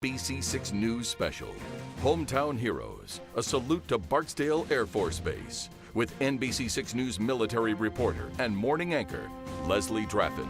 NBC6 News Special, Hometown Heroes, a salute to Barksdale Air Force Base, with NBC6 News military reporter and morning anchor, Leslie Draffin.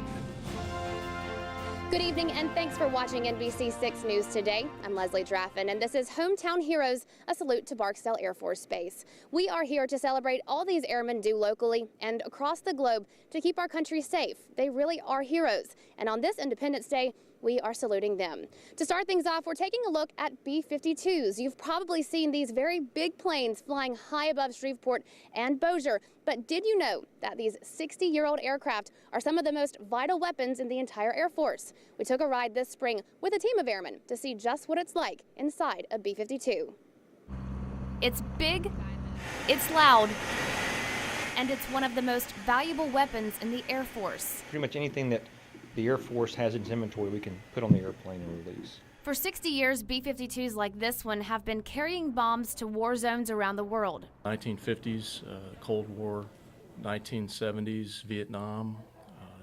Good evening and thanks for watching NBC6 News today. I'm Leslie Draffin and this is Hometown Heroes, a salute to Barksdale Air Force Base. We are here to celebrate all these airmen do locally and across the globe to keep our country safe. They really are heroes. And on this Independence Day, we are saluting them. To start things off, we're taking a look at B-52s. You've probably seen these very big planes flying high above Shreveport and Bossier. But did you know that these 60-year-old aircraft are some of the most vital weapons in the entire Air Force? We took a ride this spring with a team of airmen to see just what it's like inside a B-52. It's big, it's loud, and it's one of the most valuable weapons in the Air Force. Pretty much anything that the Air Force has its inventory, we can put on the airplane and release. For 60 years, B-52s like this one have been carrying bombs to war zones around the world. 1950s, Cold War, 1970s, Vietnam,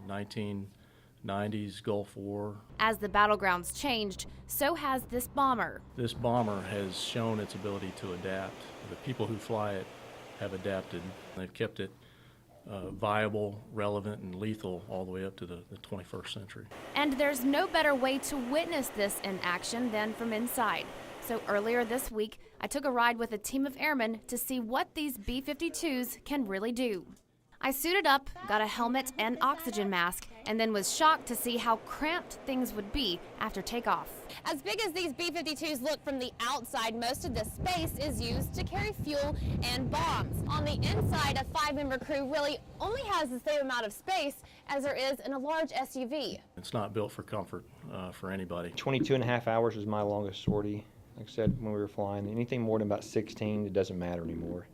1990s, Gulf War. As the battlegrounds changed, so has this bomber. This bomber has shown its ability to adapt. The people who fly it have adapted. They've kept it viable, relevant, and lethal all the way up to the 21st century. And there's no better way to witness this in action than from inside. So earlier this week, I took a ride with a team of airmen to see what these B-52s can really do. I suited up, got a helmet and oxygen mask, and then was shocked to see how cramped things would be after takeoff. As big as these B-52s look from the outside, most of the space is used to carry fuel and bombs. On the inside, a 5-member crew really only has the same amount of space as there is in a large SUV. It's not built for comfort for anybody. 22 and a half hours was my longest sortie. Like I said, when we were flying, anything more than about 16, it doesn't matter anymore.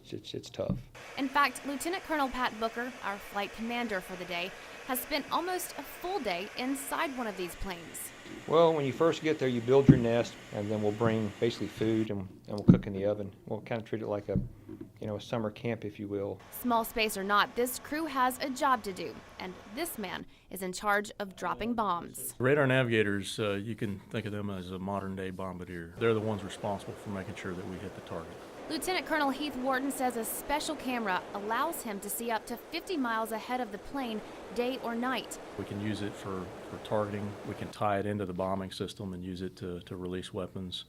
It's tough. In fact, Lieutenant Colonel Pat Booker, our flight commander for the day, has spent almost a full day inside one of these planes. Well, when you first get there, you build your nest, and then we'll bring basically food, and we'll cook in the oven. We'll kind of treat it like a summer camp, if you will. Small space or not, this crew has a job to do, and this man is in charge of dropping bombs. Radar navigators, you can think of them as a modern-day bombardier. They're the ones responsible for making sure that we hit the target. Lieutenant Colonel Heath Wharton says a special camera allows him to see up to 50 miles ahead of the plane, day or night. We can use it for targeting. We can tie it into the bombing system and use it to release weapons.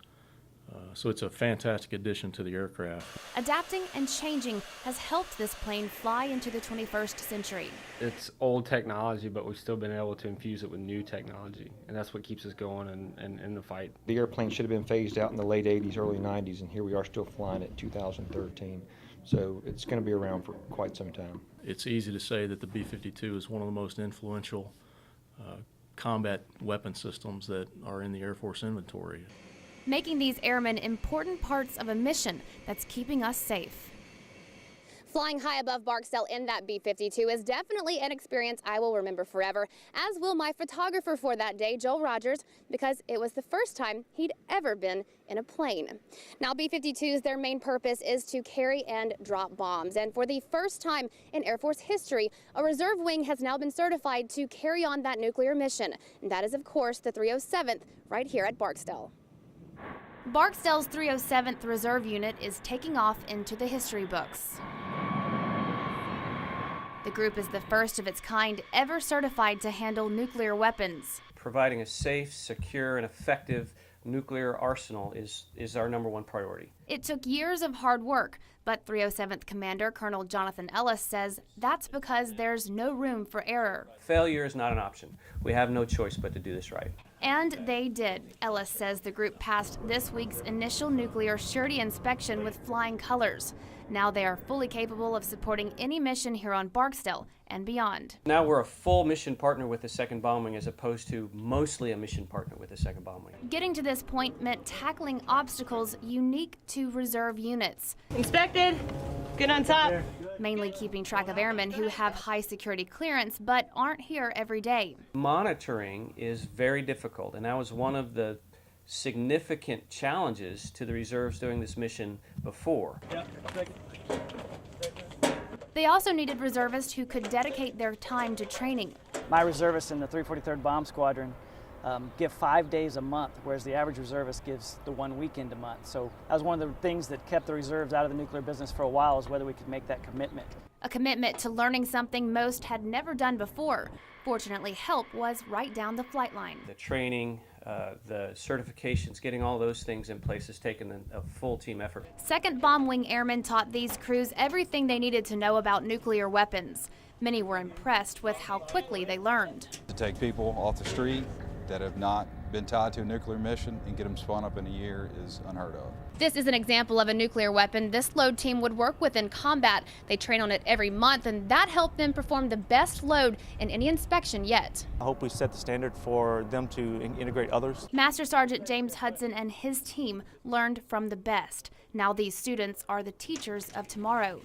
So it's a fantastic addition to the aircraft. Adapting and changing has helped this plane fly into the 21st century. It's old technology, but we've still been able to infuse it with new technology, and that's what keeps us going in the fight. The airplane should have been phased out in the late 80s, early 90s, and here we are still flying it 2013. So it's going to be around for quite some time. It's easy to say that the B-52 is one of the most influential combat weapon systems that are in the Air Force inventory. Making these airmen important parts of a mission that's keeping us safe. Flying high above Barksdale in that B-52 is definitely an experience I will remember forever, as will my photographer for that day, Joel Rogers, because it was the first time he'd ever been in a plane. Now, B-52s, their main purpose is to carry and drop bombs. And for the first time in Air Force history, a reserve wing has now been certified to carry on that nuclear mission. And that is, of course, the 307th right here at Barksdale. Barksdale's 307th Reserve Unit is taking off into the history books. The group is the first of its kind ever certified to handle nuclear weapons. Providing a safe, secure, and effective nuclear arsenal is our #1 priority. It took years of hard work, but 307th Commander Colonel Jonathan Ellis says that's because there's no room for error. Failure is not an option. We have no choice but to do this right. And they did. Ellis says the group passed this week's initial nuclear surety inspection with flying colors. Now they are fully capable of supporting any mission here on Barksdale and beyond. Now we're a full mission partner with the 2nd Bomb Wing as opposed to mostly a mission partner with the 2nd Bomb Wing. Getting to this point meant tackling obstacles unique to reserve units. Inspected. Good on top. Mainly keeping track of airmen who have high security clearance but aren't here every day. Monitoring is very difficult, and that was one of the significant challenges to the reserves doing this mission before. They also needed reservists who could dedicate their time to training. My reservists in the 343rd Bomb Squadron give 5 days a month, whereas the average reservist gives the 1 weekend a month. So that was one of the things that kept the reserves out of the nuclear business for a while, is whether we could make that commitment. A commitment to learning something most had never done before. Fortunately, help was right down the flight line. The training, the certifications, getting all those things in place has taken a full team effort. 2nd Bomb Wing Airmen taught these crews everything they needed to know about nuclear weapons. Many were impressed with how quickly they learned. To take people off the street that have not been tied to a nuclear mission and get them spun up in a year is unheard of. This is an example of a nuclear weapon this load team would work with in combat. They train on it every month, and that helped them perform the best load in any inspection yet. I hope we set the standard for them to integrate others. Master Sergeant James Hudson and his team learned from the best. Now these students are the teachers of tomorrow.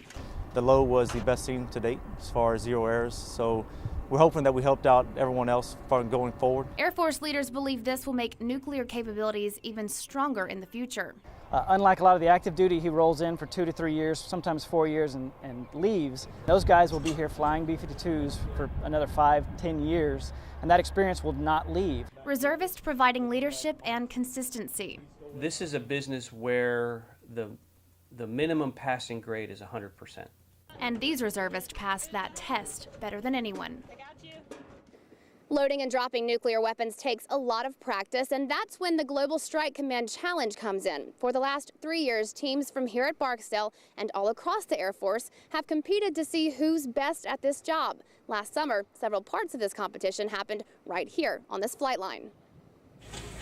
The load was the best seen to date as far as 0 errors, so we're hoping that we helped out everyone else going forward. Air Force leaders believe this will make nuclear capabilities even stronger in the future. Unlike a lot of the active duty, he rolls in for 2 to 3 years, sometimes 4 years, and leaves. Those guys will be here flying B-52s for another 5-10 years, and that experience will not leave. Reservists providing leadership and consistency. This is a business where the minimum passing grade is 100%. And these reservists passed that test better than anyone. Loading and dropping nuclear weapons takes a lot of practice, and that's when the Global Strike Command Challenge comes in. For the last 3 years, teams from here at Barksdale and all across the Air Force have competed to see who's best at this job. Last summer, several parts of this competition happened right here on this flight line.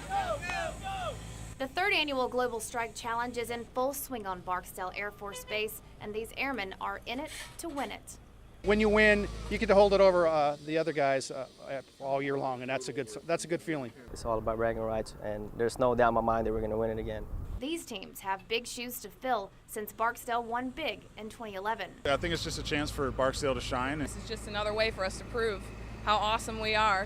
Go, go, go! The 3rd annual Global Strike Challenge is in full swing on Barksdale Air Force Base, and these airmen are in it to win it. When you win, you get to hold it over the other guys all year long, and that's a good feeling. It's all about bragging rights, and there's no doubt in my mind that we're going to win it again. These teams have big shoes to fill since Barksdale won big in 2011. I think it's just a chance for Barksdale to shine. This is just another way for us to prove how awesome we are.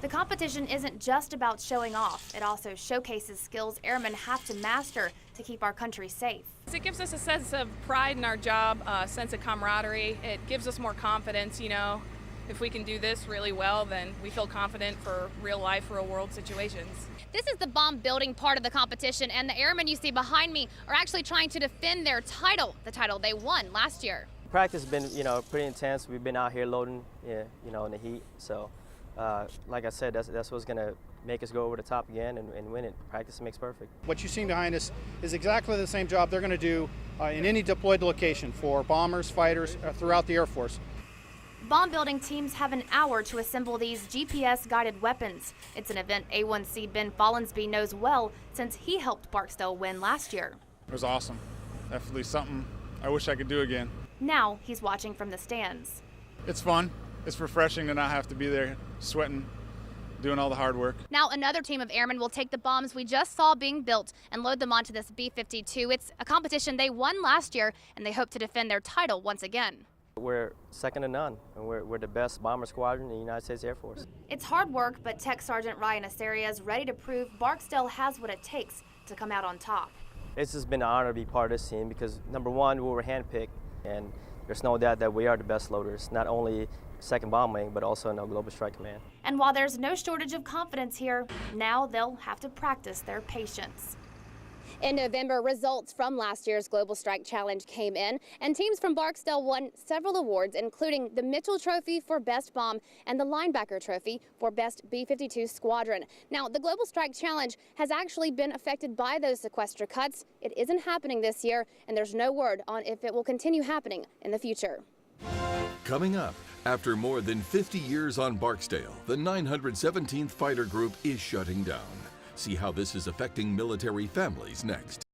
The competition isn't just about showing off. It also showcases skills airmen have to master to keep our country safe. It gives us a sense of pride in our job, a sense of camaraderie. It gives us more confidence, you know. If we can do this really well, then we feel confident for real life, real world situations. This is the bomb building part of the competition, and the airmen you see behind me are actually trying to defend their title, the title they won last year. Practice has been, pretty intense. We've been out here loading, in the heat. So, like I said, that's what's going to make us go over the top again and win it. Practice makes perfect. What you see behind us is exactly the same job they're going to do in any deployed location for bombers, fighters, throughout the Air Force. Bomb building teams have an hour to assemble these GPS-guided weapons. It's an event A1C Ben Follensby knows well since he helped Barksdale win last year. It was awesome. Definitely something I wish I could do again. Now he's watching from the stands. It's fun. It's refreshing to not have to be there sweating, doing all the hard work. Now another team of airmen will take the bombs we just saw being built and load them onto this B-52. It's a competition they won last year, and they hope to defend their title once again. We're second to none, and we're the best bomber squadron in the United States Air Force. It's hard work, but Tech Sergeant Ryan Asaria is ready to prove Barksdale has what it takes to come out on top. It's just been an honor to be part of this team because, number one, we were handpicked, and there's no doubt that we are the best loaders, not only 2nd Bomb Wing, but also in the Global Strike Command. And while there's no shortage of confidence here, now they'll have to practice their patience. In November, results from last year's Global Strike Challenge came in, and teams from Barksdale won several awards, including the Mitchell Trophy for Best Bomb and the Linebacker Trophy for Best B-52 Squadron. Now, the Global Strike Challenge has actually been affected by those sequester cuts. It isn't happening this year, and there's no word on if it will continue happening in the future. Coming up, after more than 50 years on Barksdale, the 917th Fighter Group is shutting down. See how this is affecting military families next.